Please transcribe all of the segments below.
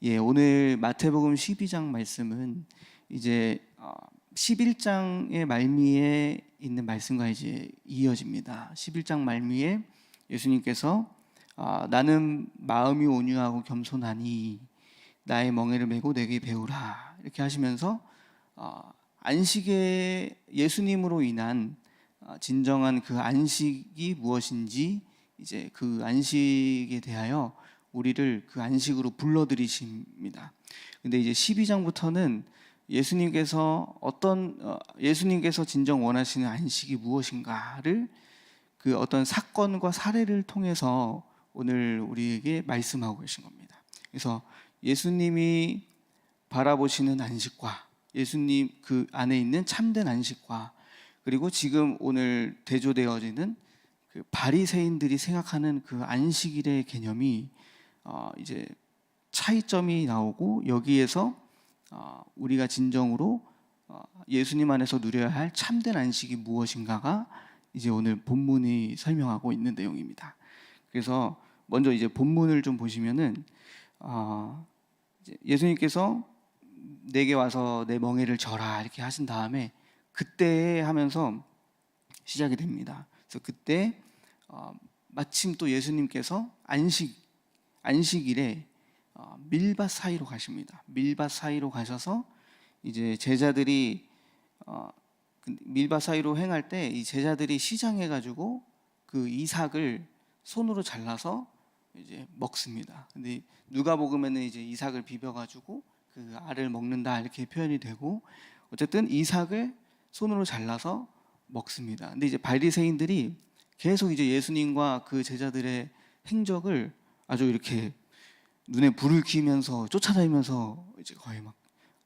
예, 오늘 마태복음 12장 말씀은 이제 11장의 말미에 있는 말씀과 이제 이어집니다. 11장 말미에 예수님께서 나는 마음이 온유하고 겸손하니 나의 멍에를 메고 내게 배우라 이렇게 하시면서 안식의 예수님으로 인한 진정한 그 안식이 무엇인지 이제 그 안식에 대하여 우리를 그 안식으로 불러들이십니다. 근데 이제 12장부터는 예수님께서 진정 원하시는 안식이 무엇인가를 그 어떤 사건과 사례를 통해서 오늘 우리에게 말씀하고 계신 겁니다. 그래서 예수님이 바라보시는 안식과 예수님 그 안에 있는 참된 안식과 그리고 지금 오늘 대조되어지는 그 바리새인들이 생각하는 그 안식일의 개념이 이제 차이점이 나오고 여기에서 우리가 진정으로 예수님 안에서 누려야 할 참된 안식이 무엇인가가 이제 오늘 본문이 설명하고 있는 내용입니다. 그래서 먼저 이제 본문을 좀 보시면은 예수님께서 내게 와서 내 멍에를 져라 이렇게 하신 다음에 그때 하면서 시작이 됩니다. 그래서 그때 마침 또 예수님께서 안식일에 밀밭 사이로 가십니다. 밀밭 사이로 가셔서 이제 제자들이 밀밭 사이로 행할 때 이 제자들이 시장해 가지고 그 이삭을 손으로 잘라서 이제 먹습니다. 근데 누가복음에는 이제 이삭을 비벼 가지고 그 알을 먹는다 이렇게 표현이 되고 어쨌든 이삭을 손으로 잘라서 먹습니다. 근데 이제 바리새인들이 계속 이제 예수님과 그 제자들의 행적을 아주 이렇게 눈에 불을 켜면서 쫓아다니면서 이제 거의 막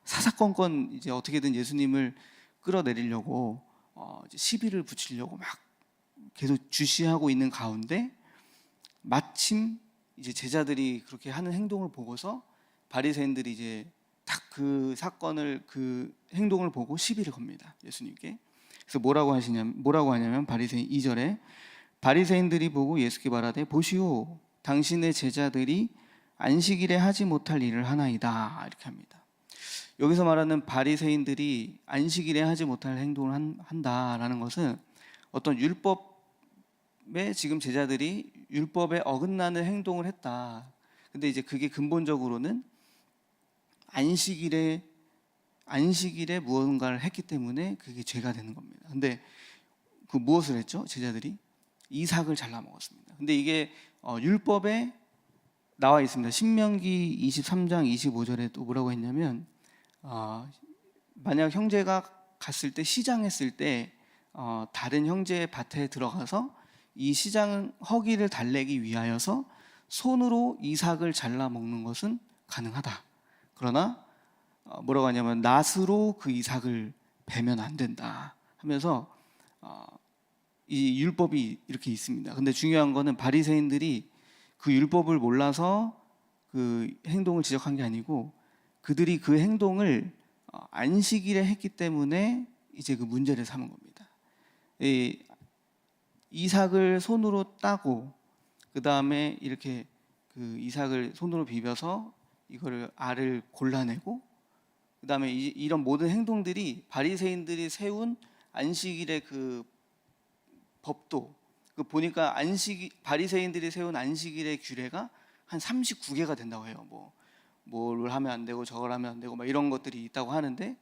사사건건 이제 어떻게든 예수님을 끌어내리려고 이제 시비를 붙이려고 막 계속 주시하고 있는 가운데 마침 이제 제자들이 그렇게 하는 행동을 보고서 바리새인들이 이제 딱 그 사건을 그 행동을 보고 시비를 겁니다. 예수님께. 그래서 뭐라고 하냐면 바리새인 2절에 바리새인들이 보고 예수께 말하되 보시오 당신의 제자들이 안식일에 하지 못할 일을 하나이다 이렇게 합니다. 여기서 말하는 바리새인들이 안식일에 하지 못할 행동을 한다라는 것은 어떤 율법에 지금 제자들이 율법에 어긋나는 행동을 했다. 근데 이제 그게 근본적으로는 안식일에 무언가를 했기 때문에 그게 죄가 되는 겁니다. 근데 그 무엇을 했죠? 제자들이 이삭을 잘라 먹었습니다. 근데 이게 율법에 나와 있습니다. 신명기 23장 25절에 또 뭐라고 했냐면 만약 형제가 갔을 때 시장했을 때 다른 형제의 밭에 들어가서 이 시장 허기를 달래기 위하여서 손으로 이삭을 잘라 먹는 것은 가능하다. 그러나 뭐라고 하냐면 낫으로 그 이삭을 베면 안 된다 하면서 이 율법이 이렇게 있습니다. 근데 중요한 거는 바리새인들이 그 율법을 몰라서 그 행동을 지적한 게 아니고 그들이 그 행동을 안식일에 했기 때문에 이제 그 문제를 삼은 겁니다. 이삭을 손으로 따고 그 다음에 이렇게 그 이삭을 손으로 비벼서 이거를 알을 골라내고 그 다음에 이런 모든 행동들이 바리새인들이 세운 안식일의 그 법도 그 보니까 바리새인들이 세운 안식일의 규례가 한 39개가 된다고 해요. 뭘 하면 안 되고 저걸 하면 안 되고 막 이런 것들이 있다고 하는데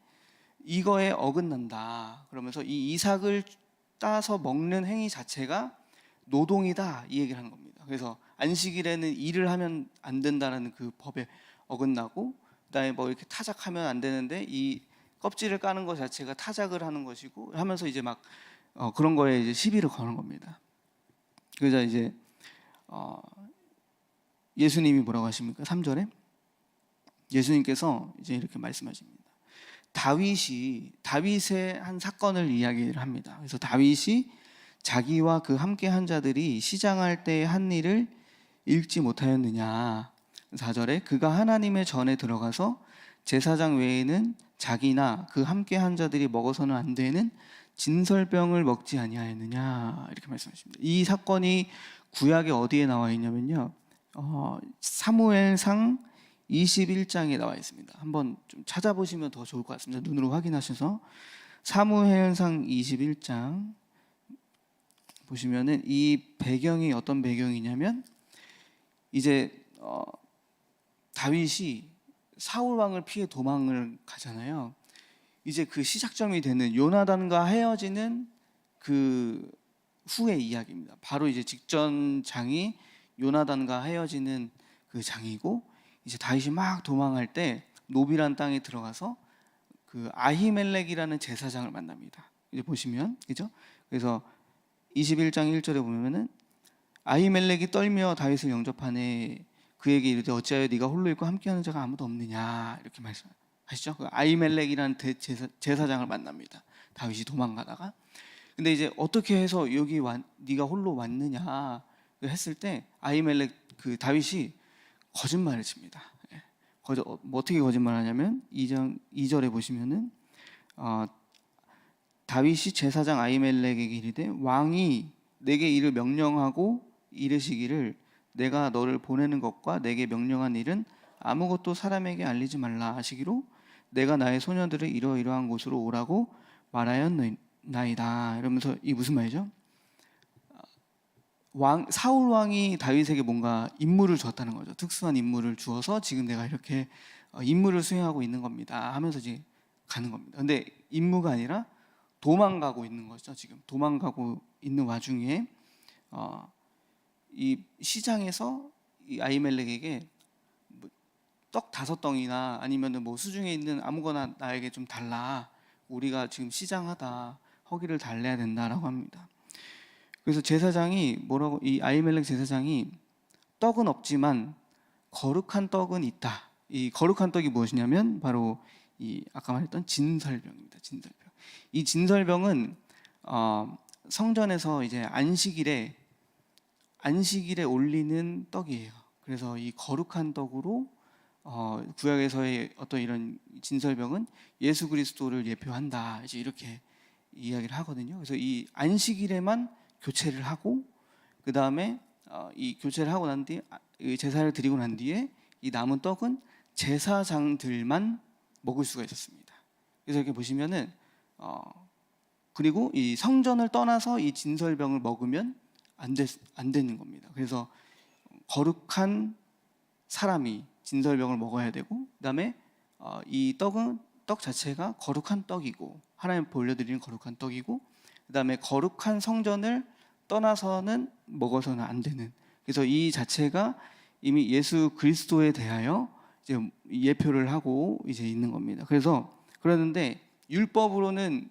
이거에 어긋난다. 그러면서 이 이삭을 따서 먹는 행위 자체가 노동이다 이 얘기를 하는 겁니다. 그래서 안식일에는 일을 하면 안 된다는 그 법에 어긋나고 그다음에 뭐 이렇게 타작하면 안 되는데 이 껍질을 까는 것 자체가 타작을 하는 것이고 하면서 이제 막 그런 거에 이제 시비를 거는 겁니다. 그래서 이제 예수님이 뭐라고 하십니까? 3절에 예수님께서 이제 이렇게 말씀하십니다. 다윗의 한 사건을 이야기를 합니다. 그래서 다윗이 자기와 그 함께 한 자들이 시장할 때 한 일을 읽지 못하였느냐. 4절에 그가 하나님의 전에 들어가서 제사장 외에는 자기나 그 함께 한 자들이 먹어서는 안 되는 진설병을 먹지 아니하였느냐 이렇게 말씀하십니다. 이 사건이 구약에 어디에 나와 있냐면요. 사무엘상 21장에 나와 있습니다. 한번 좀 찾아보시면 더 좋을 것 같습니다. 눈으로 확인하셔서 사무엘상 21장 보시면은 이 배경이 어떤 배경이냐면 이제 다윗이 사울 왕을 피해 도망을 가잖아요. 이제 그 시작점이 되는 요나단과 헤어지는 그 후의 이야기입니다. 바로 이제 직전 장이 요나단과 헤어지는 그 장이고, 이제 다윗이 막 도망할 때 노비란 땅에 들어가서 그 아히멜렉이라는 제사장을 만납니다. 이제 보시면 그죠? 그래서 21장 1절에 보면은 아히멜렉이 떨며 다윗을 영접하네 그에게 이르되 어찌하여 네가 홀로 있고 함께하는 자가 아무도 없느냐 이렇게 말씀하시죠. 그 아히멜렉이라는 제사장을 만납니다. 다윗이 도망가다가. 근데 이제 어떻게 해서 여기 네가 홀로 왔느냐 했을 때 아히멜렉 그 다윗이 거짓말을 칩니다. 뭐 어떻게 거짓말하냐면 2절에 보시면은 다윗이 제사장 아히멜렉에게 이르되 왕이 내게 이를 명령하고 이르시기를 내가 너를 보내는 것과 내게 명령한 일은 아무것도 사람에게 알리지 말라 하시기로 내가 나의 소녀들을 이러이러한 곳으로 오라고 말하였나이다. 이러면서 이 무슨 말이죠? 사울 왕이 다윗에게 뭔가 임무를 줬다는 거죠. 특수한 임무를 주어서 지금 내가 이렇게 임무를 수행하고 있는 겁니다 하면서 이제 가는 겁니다. 근데 임무가 아니라 도망가고 있는 거죠. 지금 도망가고 있는 와중에 이 시장에서 이 아히멜렉에게 떡 5덩이나 아니면은 뭐 수중에 있는 아무거나 나에게 좀 달라. 우리가 지금 시장하다. 허기를 달래야 된다라고 합니다. 그래서 제사장이 뭐라고, 이 아히멜렉 제사장이 떡은 없지만 거룩한 떡은 있다. 이 거룩한 떡이 무엇이냐면 바로 이 아까 말했던 진설병입니다. 진설병. 이 진설병은 성전에서 이제 안식일에 올리는 떡이에요. 그래서 이 거룩한 떡으로 구약에서의 어떤 이런 진설병은 예수 그리스도를 예표한다. 이제 이렇게 이야기를 하거든요. 그래서 이 안식일에만 교체를 하고 그 다음에 이 교체를 하고 난 뒤에 제사를 드리고 난 뒤에 이 남은 떡은 제사장들만 먹을 수가 있었습니다. 그래서 이렇게 보시면은 그리고 이 성전을 떠나서 이 진설병을 먹으면 안 되는 겁니다. 그래서 거룩한 사람이 진설병을 먹어야 되고, 그다음에 이 떡 자체가 거룩한 떡이고 하나님 올려드리는 거룩한 떡이고, 그다음에 거룩한 성전을 떠나서는 먹어서는 안 되는. 그래서 이 자체가 이미 예수 그리스도에 대하여 이제 예표를 하고 이제 있는 겁니다. 그래서 그러는데 율법으로는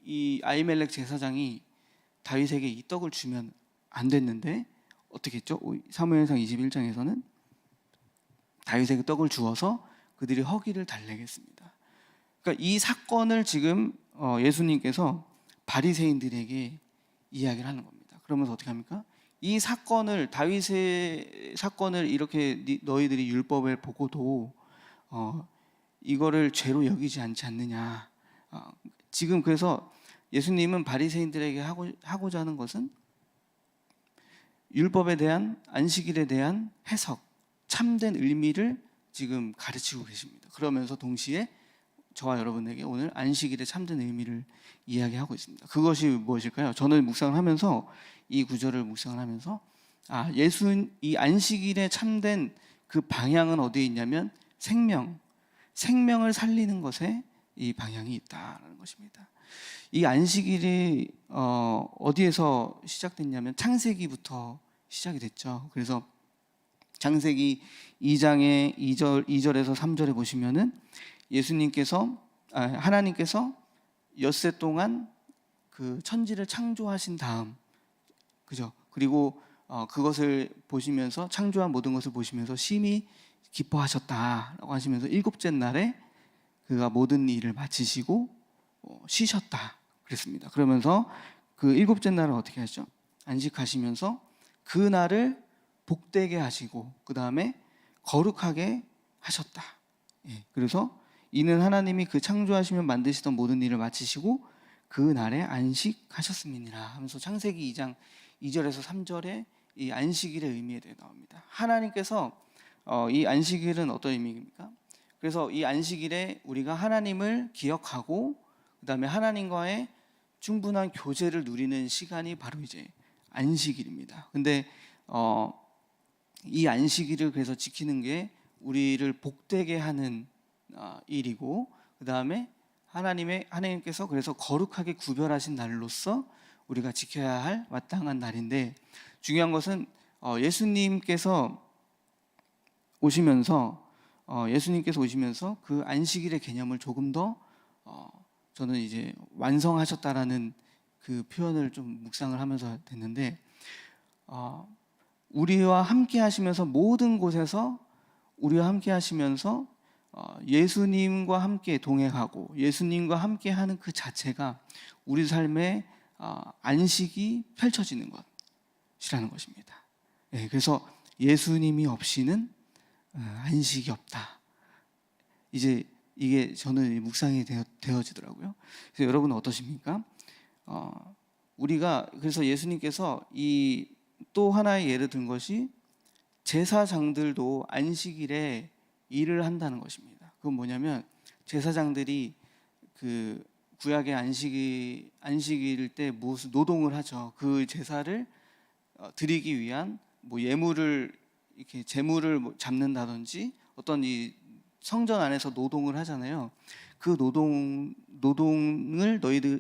이 아히멜렉 제사장이 다윗에게 이 떡을 주면 안 됐는데 어떻게 했죠? 사무엘상 21장에서는 다윗에게 떡을 주어서 그들이 허기를 달래게 했습니다. 그러니까 이 사건을 지금 예수님께서 바리새인들에게 이야기를 하는 겁니다. 그러면서 어떻게 합니까? 이 사건을, 다윗의 사건을 이렇게 너희들이 율법을 보고도 이거를 죄로 여기지 않지 않느냐. 지금 그래서 예수님은 바리새인들에게 하고자 하는 것은 율법에 대한, 안식일에 대한 해석, 참된 의미를 지금 가르치고 계십니다. 그러면서 동시에 저와 여러분에게 오늘 안식일의 참된 의미를 이야기하고 있습니다. 그것이 무엇일까요? 저는 묵상을 하면서, 이 구절을 묵상을 하면서 이 안식일의 참된 그 방향은 어디에 있냐면 생명을 살리는 것에 이 방향이 있다는 것입니다. 이 안식일이 어디에서 시작됐냐면 창세기부터 시작이 됐죠. 그래서 창세기 2장의 2절에서 3절에 보시면은 하나님께서 엿새 동안 그 천지를 창조하신 다음, 그죠? 그리고 그것을 보시면서, 창조한 모든 것을 보시면서 심히 기뻐하셨다라고 하시면서 일곱째 날에 그가 모든 일을 마치시고 쉬셨다 그랬습니다. 그러면서 그 일곱째 날을 어떻게 하시죠? 안식하시면서 그 날을 복되게 하시고 그 다음에 거룩하게 하셨다. 그래서 이는 하나님이 그 창조하시며 만드시던 모든 일을 마치시고 그 날에 안식하셨음이니라 하면서 창세기 2장 2절에서 3절에 이 안식일의 의미에 대해 나옵니다. 하나님께서 이 안식일은 어떤 의미입니까? 그래서 이 안식일에 우리가 하나님을 기억하고 그다음에 하나님과의 충분한 교제를 누리는 시간이 바로 이제 안식일입니다. 근데 이 안식일을 그래서 지키는 게 우리를 복되게 하는 일이고, 그다음에 하나님께서 그래서 거룩하게 구별하신 날로서 우리가 지켜야 할 마땅한 날인데, 중요한 것은 예수님께서 오시면서 그 안식일의 개념을 조금 더 저는 이제 완성하셨다라는 그 표현을 좀 묵상을 하면서 됐는데, 우리와 함께 하시면서 모든 곳에서 우리와 함께 하시면서 예수님과 함께 동행하고 예수님과 함께 하는 그 자체가 우리 삶의 안식이 펼쳐지는 것이라는 것입니다. 네, 그래서 예수님이 없이는 안식이 없다. 이제 이게 저는 묵상이 되어지더라고요. 그래서 여러분은 어떠십니까? 우리가 그래서 예수님께서 이 또 하나의 예를 든 것이 제사장들도 안식일에 일을 한다는 것입니다. 그건 뭐냐면 제사장들이 그 구약의 안식일 때 무슨 노동을 하죠. 그 제사를 드리기 위한 뭐 예물을 이렇게 제물을 잡는다든지 어떤 이 성전 안에서 노동을 하잖아요. 그 노동을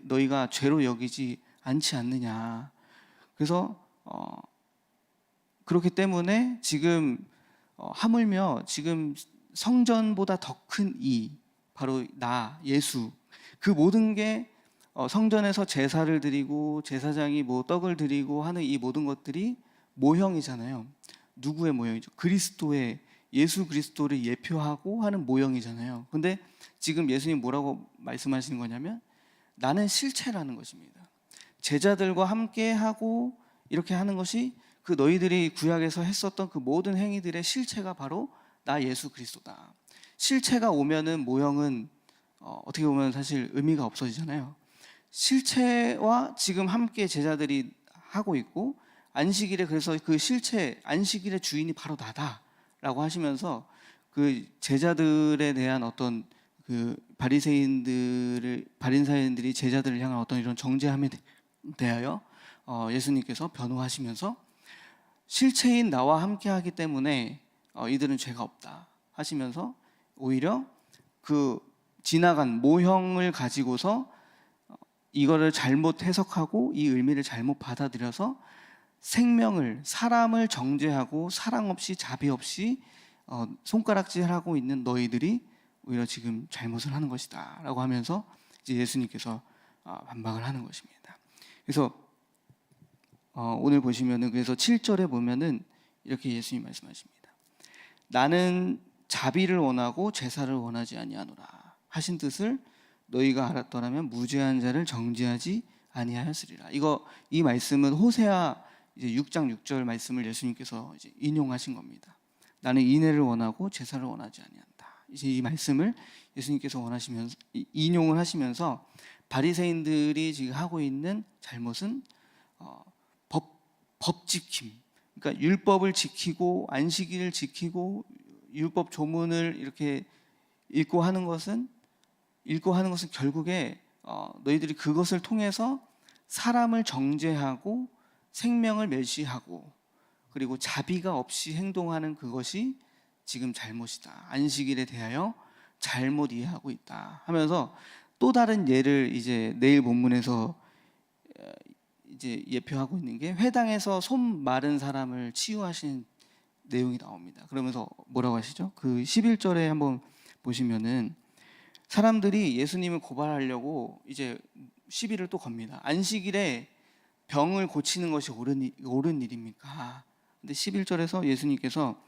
너희가 죄로 여기지 않지 않느냐. 그래서 그렇기 때문에 지금 하물며 지금 성전보다 더 큰 바로 예수, 그 모든 게 성전에서 제사를 드리고 제사장이 뭐 떡을 드리고 하는 이 모든 것들이 모형이잖아요. 누구의 모형이죠? 예수 그리스도를 예표하고 하는 모형이잖아요. 근데 지금 예수님 뭐라고 말씀하시는 거냐면 나는 실체라는 것입니다. 제자들과 함께 하고 이렇게 하는 것이 그 너희들이 구약에서 했었던 그 모든 행위들의 실체가 바로 나 예수 그리스도다. 실체가 오면은 모형은 어떻게 보면 사실 의미가 없어지잖아요. 실체와 지금 함께 제자들이 하고 있고, 안식일에 그래서 그 실체, 안식일의 주인이 바로 나다라고 하시면서 그 제자들에 대한 어떤 그 바리새인들이 제자들을 향한 어떤 이런 정죄함에 대하여 예수님께서 변호하시면서 실체인 나와 함께 하기 때문에 이들은 죄가 없다 하시면서 오히려 그 지나간 모형을 가지고서 이거를 잘못 해석하고 이 의미를 잘못 받아들여서 사람을 정죄하고 사랑 없이 자비 없이 손가락질하고 있는 너희들이 오히려 지금 잘못을 하는 것이다 라고 하면서 이제 예수님께서 반박을 하는 것입니다. 그래서 오늘 보시면은 그래서 7절에 보면은 이렇게 예수님 말씀하십니다. 나는 자비를 원하고 제사를 원하지 아니하노라 하신 뜻을 너희가 알았더라면 무죄한 자를 정죄하지 아니하였으리라. 이 말씀은 호세아 이제 6장 6절 말씀을 예수님께서 이제 인용하신 겁니다. 나는 인애를 원하고 제사를 원하지 아니한다. 이제 이 말씀을 예수님께서 인용을 하시면서 바리새인들이 지금 하고 있는 잘못은 법 지킴, 그러니까 율법을 지키고 안식일을 지키고 율법 조문을 이렇게 읽고 하는 것은 결국에 너희들이 그것을 통해서 사람을 정죄하고 생명을 멸시하고 그리고 자비가 없이 행동하는 그것이 지금 잘못이다. 안식일에 대하여 잘못 이해하고 있다 하면서 또 다른 예를 이제 내일 본문에서 이제 예표하고 있는 게 회당에서 손 마른 사람을 치유하신 내용이 나옵니다. 그러면서 뭐라고 하시죠? 그 11절에 한번 보시면은 사람들이 예수님을 고발하려고 이제 시비를 또 겁니다. 안식일에 병을 고치는 것이 옳은 일입니까? 근데 11절에서 예수님께서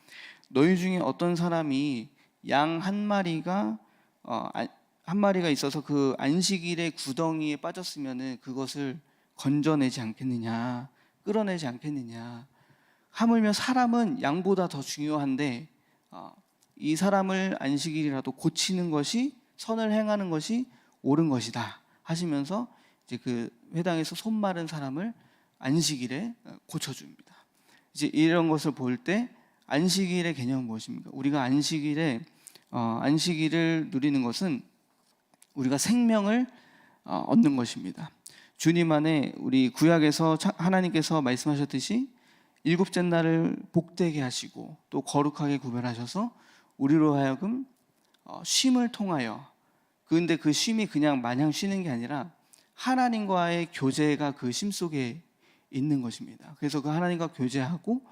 너희 중에 어떤 사람이 양 한 마리가 있어서 그 안식일에 구덩이에 빠졌으면은 그것을 건져내지 않겠느냐, 끌어내지 않겠느냐. 하물며 사람은 양보다 더 중요한데 이 사람을 안식일이라도 고치는 것이 선을 행하는 것이 옳은 것이다 하시면서 이제 그 회당에서 손 마른 사람을 안식일에 고쳐줍니다. 이제 이런 것을 볼 때 안식일의 개념은 무엇입니까? 우리가 안식일을 누리는 것은 우리가 생명을 얻는 것입니다. 주님 안에 우리 구약에서 하나님께서 말씀하셨듯이 일곱째 날을 복되게 하시고 또 거룩하게 구별하셔서 우리로 하여금 쉼을 통하여, 그런데 그 쉼이 그냥 마냥 쉬는 게 아니라 하나님과의 교제가 그 쉼 속에 있는 것입니다. 그래서 그 하나님과 교제하고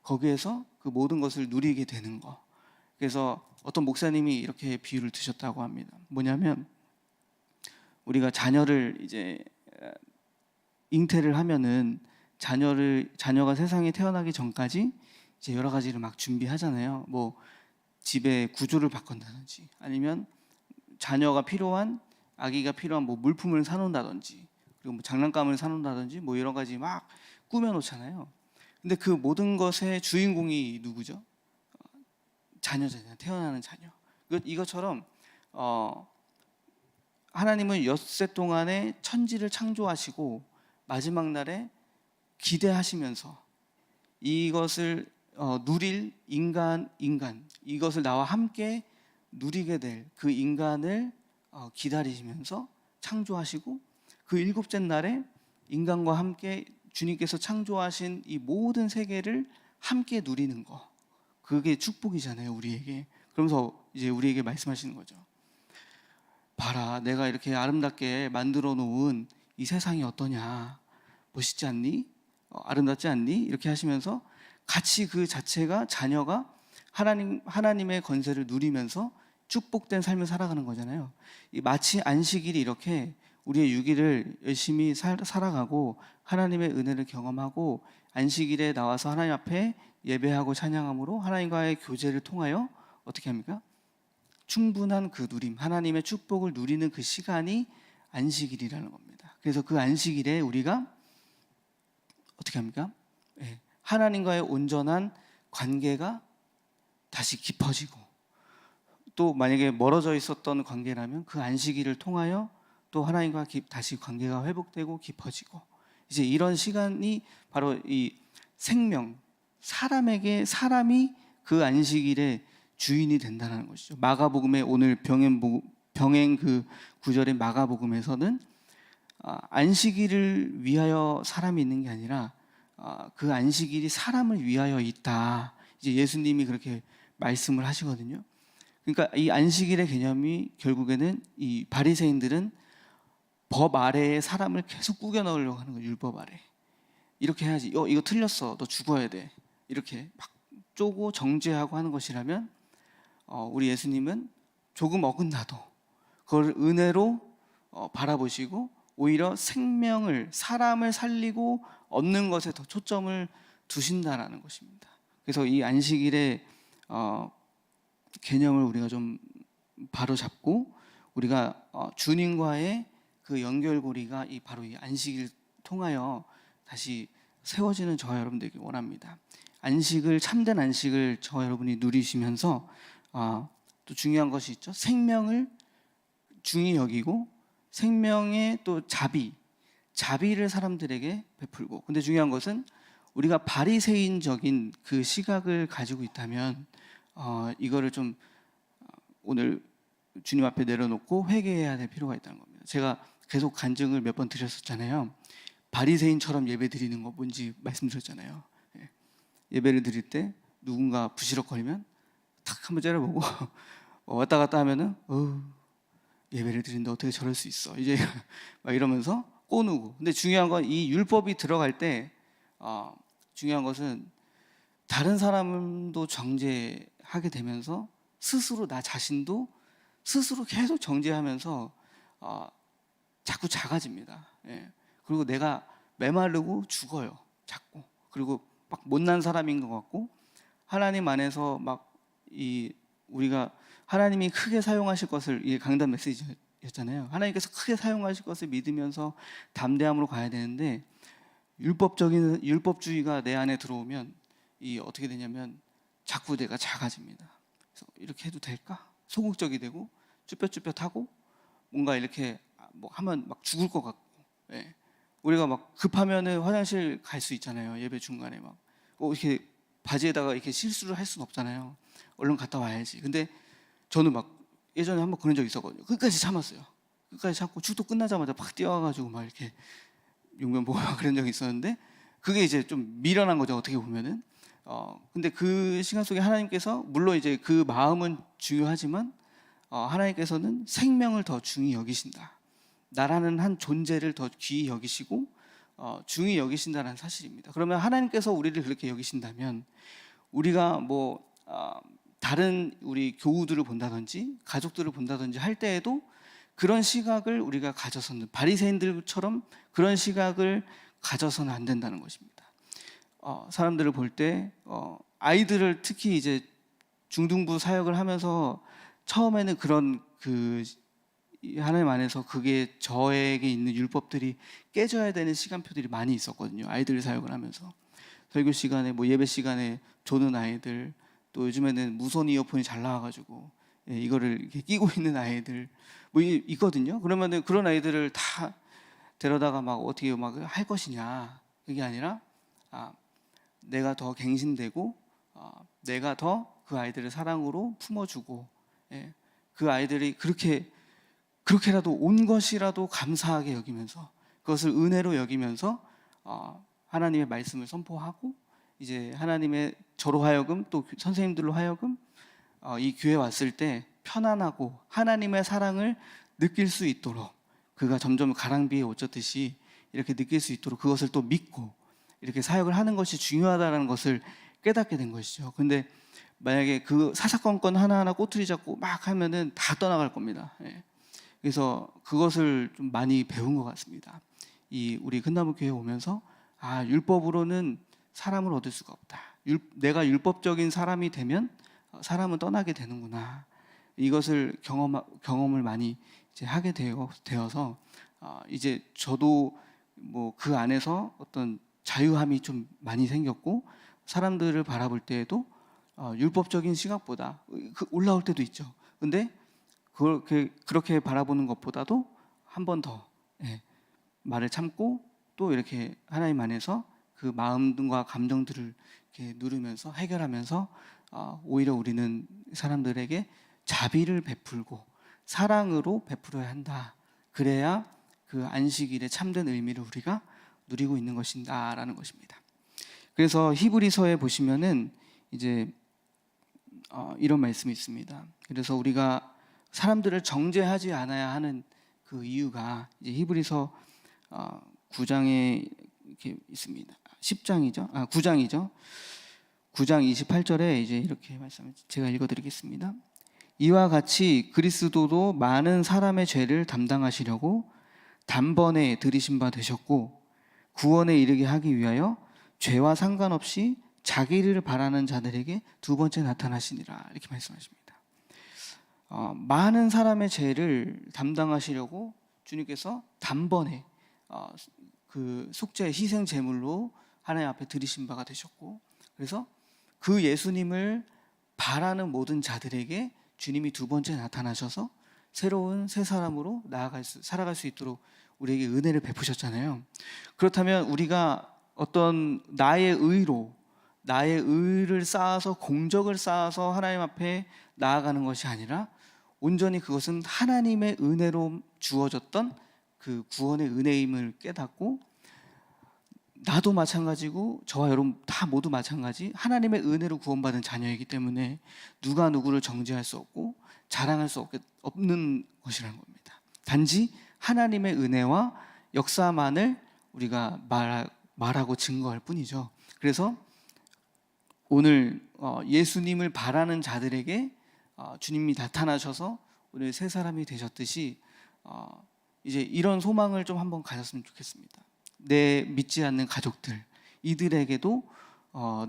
거기에서 그 모든 것을 누리게 되는 거. 그래서 어떤 목사님이 이렇게 비유를 드셨다고 합니다. 뭐냐면 우리가 자녀를 이제 잉태를 하면은 자녀가 세상에 태어나기 전까지 이제 여러 가지를 막 준비하잖아요. 뭐 집에 구조를 바꾼다든지, 아니면 아기가 필요한 뭐 물품을 사놓는다든지, 그리고 뭐 장난감을 사놓는다든지, 뭐 여러 가지 막 꾸며놓잖아요. 근데 그 모든 것의 주인공이 누구죠? 자녀잖아요. 태어나는 자녀. 이것처럼 하나님은 엿새 동안에 천지를 창조하시고 마지막 날에 기대하시면서 이것을 누릴 인간, 이것을 나와 함께 누리게 될 그 인간을 기다리시면서 창조하시고, 그 일곱째 날에 인간과 함께 주님께서 창조하신 이 모든 세계를 함께 누리는 거, 그게 축복이잖아요, 우리에게. 그러면서 이제 우리에게 말씀하시는 거죠. 봐라, 내가 이렇게 아름답게 만들어 놓은 이 세상이 어떠냐, 멋있지 않니? 아름답지 않니? 이렇게 하시면서 같이 그 자체가, 자녀가 하나님의 건세를 누리면서 축복된 삶을 살아가는 거잖아요. 마치 안식일이 이렇게 우리의 6일을 열심히 살아가고 하나님의 은혜를 경험하고 안식일에 나와서 하나님 앞에 예배하고 찬양함으로 하나님과의 교제를 통하여 어떻게 합니까? 충분한 그 누림, 하나님의 축복을 누리는 그 시간이 안식일이라는 겁니다. 그래서 그 안식일에 우리가 어떻게 합니까? 하나님과의 온전한 관계가 다시 깊어지고, 또 만약에 멀어져 있었던 관계라면 그 안식일을 통하여 또 하나님과 다시 관계가 회복되고 깊어지고, 이제 이런 시간이 바로 이 생명, 사람이 그 안식일의 주인이 된다는 것이죠. 마가복음의 오늘 병행 그 구절인 마가복음에서는 안식일을 위하여 사람이 있는 게 아니라 그 안식일이 사람을 위하여 있다. 이제 예수님이 그렇게 말씀을 하시거든요. 그러니까 이 안식일의 개념이 결국에는 이 바리새인들은 법 아래에 사람을 계속 꾸겨 넣으려고 하는 거예요. 율법 아래. 이렇게 해야지. 이거 틀렸어. 너 죽어야 돼. 이렇게 막 쪼고 정죄하고 하는 것이라면 우리 예수님은 조금 어긋나도 그걸 은혜로 바라보시고 오히려 사람을 살리고 얻는 것에 더 초점을 두신다라는 것입니다. 그래서 이 안식일의 개념을 우리가 좀 바로 잡고, 우리가 주님과의 그 연결고리가 바로 이 안식일 통하여 다시 세워지는 저와 여러분들에게 원합니다. 참된 안식을 저와 여러분이 누리시면서 또 중요한 것이 있죠. 생명을 중히 여기고 생명의 또 자비를 사람들에게 베풀고. 근데 중요한 것은 우리가 바리새인적인 그 시각을 가지고 있다면 이거를 좀 오늘 주님 앞에 내려놓고 회개해야 될 필요가 있다는 겁니다. 제가 계속 간증을 몇 번 드렸었잖아요. 바리새인처럼 예배 드리는 거 뭔지 말씀드렸잖아요. 예배를 드릴 때 누군가 부시럭거리면 탁 한번 째려보고 왔다 갔다 하면은 예배를 드리는데 어떻게 저럴 수 있어, 이제 막 이러면서 꼬누고. 근데 중요한 건 이 율법이 들어갈 때 중요한 것은 다른 사람도 정죄하게 되면서 스스로 나 자신도 스스로 계속 정죄하면서 자꾸 작아집니다. 그리고 내가 메마르고 죽어요, 자꾸. 그리고 막 못난 사람인 것 같고, 하나님 안에서 우리가 하나님이 크게 사용하실 것을, 이게 강단 메시지였잖아요. 하나님께서 크게 사용하실 것을 믿으면서 담대함으로 가야 되는데, 율법주의가 내 안에 들어오면 어떻게 되냐면 자꾸 내가 작아집니다. 그래서 이렇게 해도 될까? 소극적이 되고 쭈뼛쭈뼛하고 뭔가 이렇게 뭐 하면 막 죽을 것 같고. 우리가 막 급하면은 화장실 갈 수 있잖아요. 예배 중간에 막 이렇게 바지에다가 이렇게 실수를 할 수는 없잖아요. 얼른 갔다 와야지. 근데 저는 막 예전에 한번 그런 적 있었거든요. 끝까지 참았어요. 끝까지 참고 축도 끝나자마자 팍 뛰어와가지고 막 이렇게 용변 보고 그런 적이 있었는데, 그게 이제 좀 미련한 거죠, 어떻게 보면은. 근데 그 시간 속에 하나님께서, 물론 이제 그 마음은 중요하지만 하나님께서는 생명을 더 중히 여기신다, 나라는 한 존재를 더 귀히 여기시고 중히 여기신다는 사실입니다. 그러면 하나님께서 우리를 그렇게 여기신다면, 우리가 뭐 다른 우리 교우들을 본다든지 가족들을 본다든지 할 때에도 그런 시각을 우리가 가져서는, 바리새인들처럼 그런 시각을 가져서는 안 된다는 것입니다. 사람들을 볼 때 아이들을 특히 이제 중등부 사역을 하면서 처음에는 그런 하나님 안에서 그게 저에게 있는 율법들이 깨져야 되는 시간표들이 많이 있었거든요. 아이들 사역을 하면서 설교 시간에, 뭐 예배 시간에 조는 아이들, 또 요즘에는 무선 이어폰이 잘 나와가지고 이거를 이렇게 끼고 있는 아이들 뭐 있거든요. 그러면은 그런 아이들을 다 데려다가 막 어떻게 막 할 것이냐, 그게 아니라 내가 더 갱신되고 내가 더 그 아이들을 사랑으로 품어주고, 그 아이들이 그렇게라도 온 것이라도 감사하게 여기면서, 그것을 은혜로 여기면서 하나님의 말씀을 선포하고, 이제 하나님의 저로 하여금, 또 선생님들로 하여금 이 교회 왔을 때 편안하고 하나님의 사랑을 느낄 수 있도록, 그가 점점 가랑비에 옷 젖듯이 이렇게 느낄 수 있도록 그것을 또 믿고 이렇게 사역을 하는 것이 중요하다는 것을 깨닫게 된 것이죠. 근데 만약에 그 사사건건 하나하나 꼬투리 잡고 막 하면은 다 떠나갈 겁니다. 그래서 그것을 좀 많이 배운 것 같습니다. 우리 큰나무 교회 오면서 율법으로는 사람을 얻을 수가 없다. 내가 율법적인 사람이 되면 사람은 떠나게 되는구나. 이것을 경험을 많이 이제 하게 되어서 이제 저도 뭐 그 안에서 어떤 자유함이 좀 많이 생겼고, 사람들을 바라볼 때에도 율법적인 시각보다 올라올 때도 있죠. 근데 그렇게 바라보는 것보다도 한 번 더 말을 참고, 또 이렇게 하나님 안에서 그 마음과 감정들을 이렇게 누르면서 해결하면서 오히려 우리는 사람들에게 자비를 베풀고 사랑으로 베풀어야 한다. 그래야 그 안식일의 참된 의미를 우리가 누리고 있는 것이다라는 것입니다. 그래서 히브리서에 보시면은 이제 이런 말씀이 있습니다. 그래서 우리가 사람들을 정죄하지 않아야 하는 그 이유가 이제 히브리서 9장에 이렇게 있습니다. 10장이죠. 9장이죠. 9장 28절에 이제 이렇게 제가 읽어드리겠습니다. 이와 같이 그리스도도 많은 사람의 죄를 담당하시려고 단번에 들이신 바 되셨고, 구원에 이르게 하기 위하여 죄와 상관없이 자기를 바라는 자들에게 두 번째 나타나시니라, 이렇게 말씀하십니다. 많은 사람의 죄를 담당하시려고 주님께서 단번에 그 속죄 희생 제물로 하나님 앞에 들이신 바가 되셨고, 그래서 그 예수님을 바라는 모든 자들에게 주님이 두 번째 나타나셔서 새로운 새 사람으로 살아갈 수 있도록 우리에게 은혜를 베푸셨잖아요. 그렇다면 우리가 어떤 나의 의를 쌓아서, 공적을 쌓아서 하나님 앞에 나아가는 것이 아니라, 온전히 그것은 하나님의 은혜로 주어졌던 그 구원의 은혜임을 깨닫고, 나도 마찬가지고 저와 여러분 다 모두 마찬가지, 하나님의 은혜로 구원받은 자녀이기 때문에 누가 누구를 정죄할 수 없고 자랑할 수 없는 것이라는 겁니다. 단지 하나님의 은혜와 역사만을 우리가 말하고 증거할 뿐이죠. 그래서 오늘 예수님을 바라는 자들에게 주님이 나타나셔서 오늘 새 사람이 되셨듯이 이제 이런 소망을 좀 한번 가졌으면 좋겠습니다. 내 믿지 않는 가족들, 이들에게도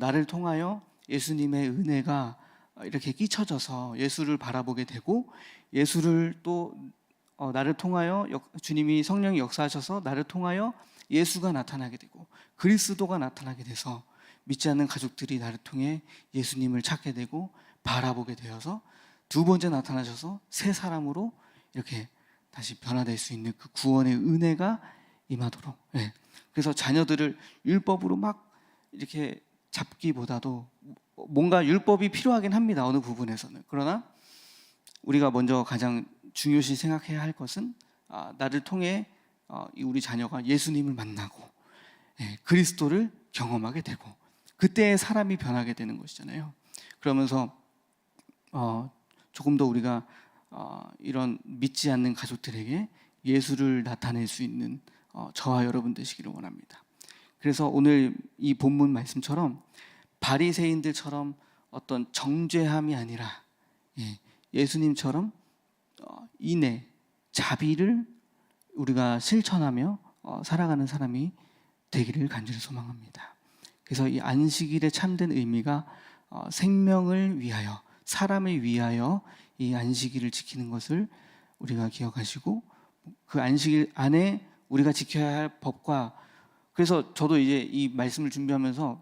나를 통하여 예수님의 은혜가 이렇게 끼쳐져서 예수를 바라보게 되고, 예수를 또 나를 통하여 주님이 성령이 역사하셔서 나를 통하여 예수가 나타나게 되고 그리스도가 나타나게 돼서 믿지 않는 가족들이 나를 통해 예수님을 찾게 되고 바라보게 되어서 두 번째 나타나셔서 새 사람으로 이렇게 다시 변화될 수 있는 그 구원의 은혜가 임하도록. 그래서 자녀들을 율법으로 막 이렇게 잡기보다도 뭔가 율법이 필요하긴 합니다. 어느 부분에서는. 그러나 우리가 먼저 가장 중요시 생각해야 할 것은 나를 통해 우리 자녀가 예수님을 만나고 그리스도를 경험하게 되고 그때 사람이 변하게 되는 것이잖아요. 그러면서 조금 더 우리가 이런 믿지 않는 가족들에게 예수를 나타낼 수 있는 저와 여러분 되시기를 원합니다. 그래서 오늘 이 본문 말씀처럼 바리새인들처럼 어떤 정죄함이 아니라 예수님처럼 인애, 자비를 우리가 실천하며 살아가는 사람이 되기를 간절히 소망합니다. 그래서 이 안식일의 참된 의미가 생명을 위하여, 사람을 위하여 이 안식일을 지키는 것을 우리가 기억하시고 그 안식일 안에 우리가 지켜야 할 법과, 그래서 저도 이제 이 말씀을 준비하면서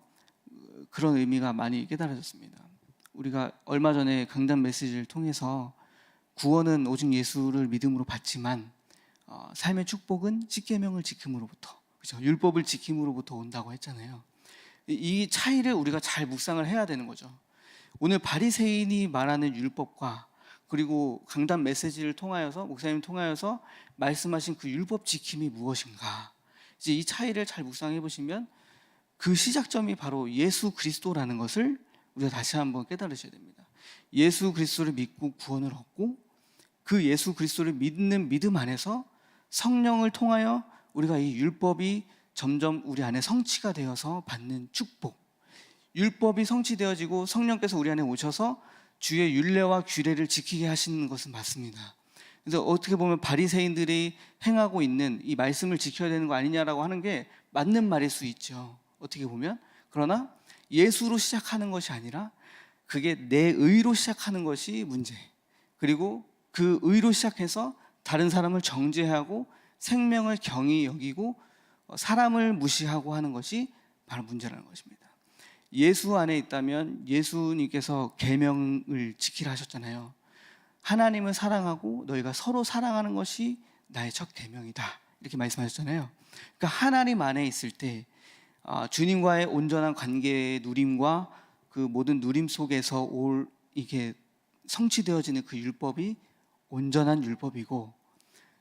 그런 의미가 많이 깨달아졌습니다. 우리가 얼마 전에 강단 메시지를 통해서 구원은 오직 예수를 믿음으로 받지만 삶의 축복은 십계명을 지킴으로부터, 그렇죠? 율법을 지킴으로부터 온다고 했잖아요. 이 차이를 우리가 잘 묵상을 해야 되는 거죠. 오늘 바리새인이 말하는 율법과 그리고 강단 메시지를 통하여서 목사님 통하여서 말씀하신 그 율법 지킴이 무엇인가, 이제 이 차이를 잘 묵상해 보시면 그 시작점이 바로 예수 그리스도라는 것을 우리가 다시 한번 깨달으셔야 됩니다. 예수 그리스도를 믿고 구원을 얻고 그 예수 그리스도를 믿는 믿음 안에서 성령을 통하여 우리가 이 율법이 점점 우리 안에 성취가 되어서 받는 축복, 율법이 성취되어지고 성령께서 우리 안에 오셔서 주의 율례와 규례를 지키게 하시는 것은 맞습니다. 그래서 어떻게 보면 바리새인들이 행하고 있는 이 말씀을 지켜야 되는 거 아니냐라고 하는 게 맞는 말일 수 있죠, 어떻게 보면. 그러나 예수로 시작하는 것이 아니라 그게 내 의로 시작하는 것이 문제, 그리고 그 의로 시작해서 다른 사람을 정죄하고 생명을 경히 여기고 사람을 무시하고 하는 것이 바로 문제라는 것입니다. 예수 안에 있다면 예수님께서 계명을 지키라 하셨잖아요. 하나님을 사랑하고 너희가 서로 사랑하는 것이 나의 첫 계명이다, 이렇게 말씀하셨잖아요. 그러니까 하나님 안에 있을 때 주님과의 온전한 관계의 누림과 그 모든 누림 속에서 이게 성취되어지는 그 율법이 온전한 율법이고,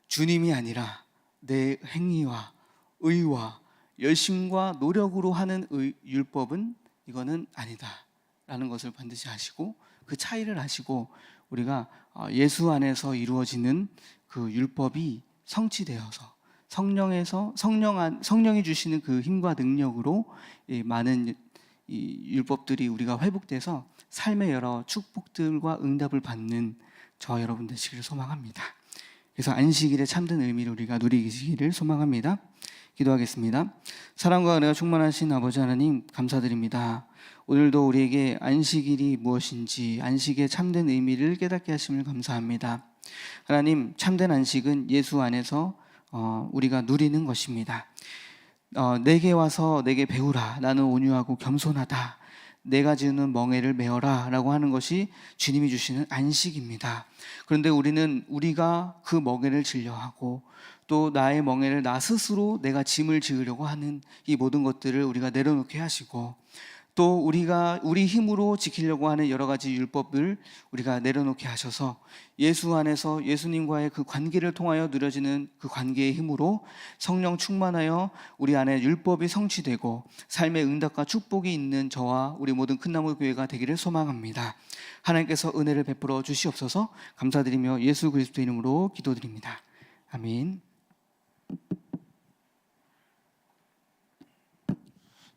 주님이 아니라 내 행위와 의와 열심과 노력으로 하는 율법은 이거는 아니다라는 것을 반드시 아시고 그 차이를 아시고 우리가 예수 안에서 이루어지는 그 율법이 성취되어서 성령이 주시는 그 힘과 능력으로 많은 이 율법들이 우리가 회복돼서 삶의 여러 축복들과 응답을 받는 저와 여러분 되시기를 소망합니다. 그래서 안식일의 참된 의미를 우리가 누리시기를 소망합니다. 기도하겠습니다. 사랑과 은혜가 충만하신 아버지 하나님, 감사드립니다. 오늘도 우리에게 안식일이 무엇인지, 안식의 참된 의미를 깨닫게 하심을 감사합니다. 하나님, 참된 안식은 예수 안에서 우리가 누리는 것입니다. 내게 와서 내게 배우라, 나는 온유하고 겸손하다, 내가 지우는 멍에를 메어라 라고 하는 것이 주님이 주시는 안식입니다. 그런데 우리는 우리가 그 멍에를 지려 하고 또 나의 멍에를 나 스스로 내가 짐을 지으려고 하는 이 모든 것들을 우리가 내려놓게 하시고, 또 우리가 우리 힘으로 지키려고 하는 여러 가지 율법을 우리가 내려놓게 하셔서 예수 안에서 예수님과의 그 관계를 통하여 누려지는 그 관계의 힘으로 성령 충만하여 우리 안에 율법이 성취되고 삶의 응답과 축복이 있는 저와 우리 모든 큰나무 교회가 되기를 소망합니다. 하나님께서 은혜를 베풀어 주시옵소서. 감사드리며 예수 그리스도 이름으로 기도드립니다. 아멘.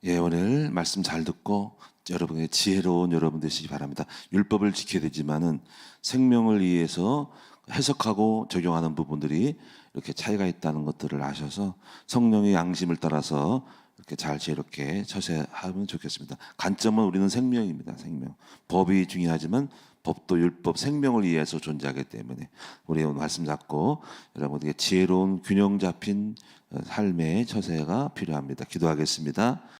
예, 오늘 말씀 잘 듣고 여러분의 지혜로운 여러분 되시기 바랍니다. 율법을 지켜야 되지만은 생명을 위해서 해석하고 적용하는 부분들이 이렇게 차이가 있다는 것들을 아셔서 성령의 양심을 따라서 이렇게 잘 지혜롭게 처세하면 좋겠습니다. 관점은 우리는 생명입니다. 생명. 법이 중요하지만 법도 율법, 생명을 위해서 존재하기 때문에 우리 오늘 말씀 잡고 여러분에게 지혜로운 균형 잡힌 삶의 처세가 필요합니다. 기도하겠습니다.